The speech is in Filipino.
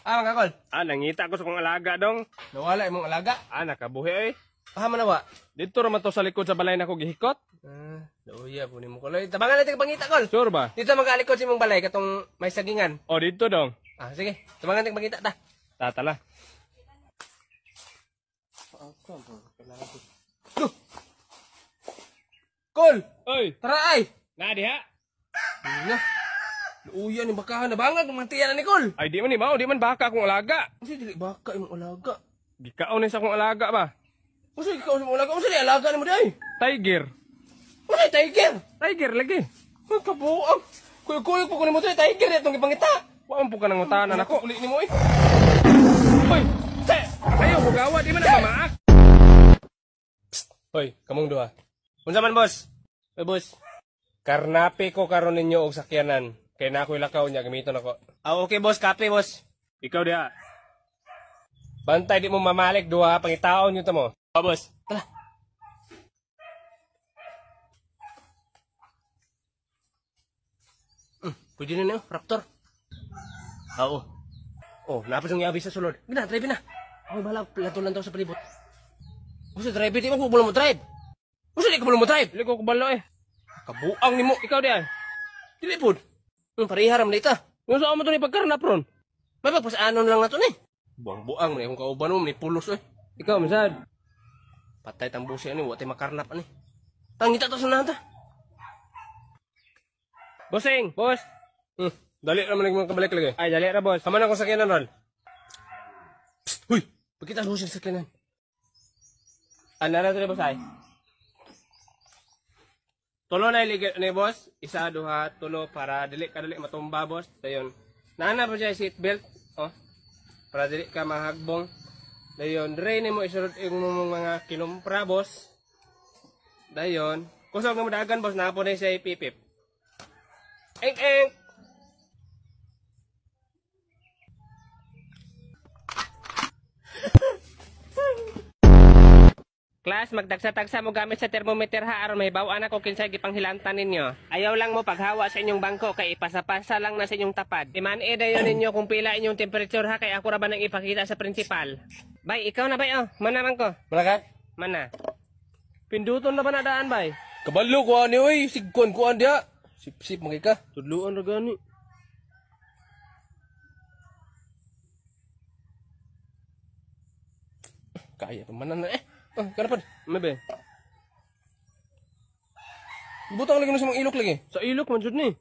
Mga kol. Nangita ko sa kong alaga dong. Nawala imong alaga. Nakabuhi eh. Manawa. Dito raman to sa likod sa balay na ko gihikot. Luya po ni mo kol. Tabangan natin pangita kol. Sure ba? Dito magalikod si mong balay katong may sagingan. Dito dong. Sige. Tabangan natin pangita ta. Tatala. Kol! Oy! Tara ay! Na diha. Na. Luya ni bakahan na bangag ng mantiyan na ni Kol. Ay di man ni mao, di man baka akong alaga. Kasi dili baka imong alaga. Gikaon ni sa akong alaga ba? Kasi ikaw sa mong alaga. Kasi alaga ni mo day. Tiger. Kasi tiger. Tiger lagi. Kabuang. Kuyog-kuyog po ko ni mo day. Tiger itong ipangita. Waan po ka nang utanan ako. Uli ni mo eh. Hoy! Ayaw ko gawa, di man na mamaak. Hoy, kamong duha. Unsa man boss? Hoy boss. Karnape ko karon ninyo og sakyanan. Kay na ako'y lakaw niya, gamiton ako. Okay boss, kape boss. Ikaw diha. Bantay di mo mamalik duha, pangitaon nyo to mo. Boss. Tala. Pwede na na Raptor. Oo. Napos yung yabi sa sulod. Gina, drive na. Ako bahala, plato lang daw sa palibot. Gusto drive, di mo mo drive. Gusto di ka mo drive. Dili ko kubalo eh. Kabuang ni mo. Ikaw diha. Dili po. Pariharam na ita. Yung saan mo to ni pagkarnap ron? May pagpasaanon lang na to ni. Buang-buang mo ni akong kauban mo, ni pulos eh. Ikaw, masad. Patay tambusi ani, wate makarnap ani. Tangita to sunahan ta. Bossing, boss. Dali naman nagmang kabalik lagi. Ay, dali ra boss. Sama na akong sakyanan ron. Huy! Pagkita mo siya sa sakyanan. Nara to ni boss ay. Tulo na iligid ni boss. Isa, duha, tulo para dili ka dali matumba boss. Dayon. Naana pa siya seatbelt. Para dili ka mahagbong. Dayon, dire nimo isulod yung mga kinumpra boss. Dayon, kusog na mo dagan boss, napo na siya ipipip. Eng. Class, magtagsa-tagsa mo gamit sa thermometer ha, aron may bawaan ako kinsay gipanghilantan ninyo. Ayaw lang mo paghawa sa inyong bangko kay ipasa-pasa lang na sa inyong tapad. Iman-e dayon ninyo kung pila inyong temperature ha, kay ako ra ba nang ipakita sa principal. Bay, ikaw na bay mana man ko. Mana ka? Mana? Pinduton na ba na daan bay? Kabalo ko ani oy, sigkon ko andia. Sip-sip magay ka. Tudluan ra gani. Kaya pamanan na kanapan. Mabe. Butang lagi no sa mga ilok lagi. Sa ilok man jud ni.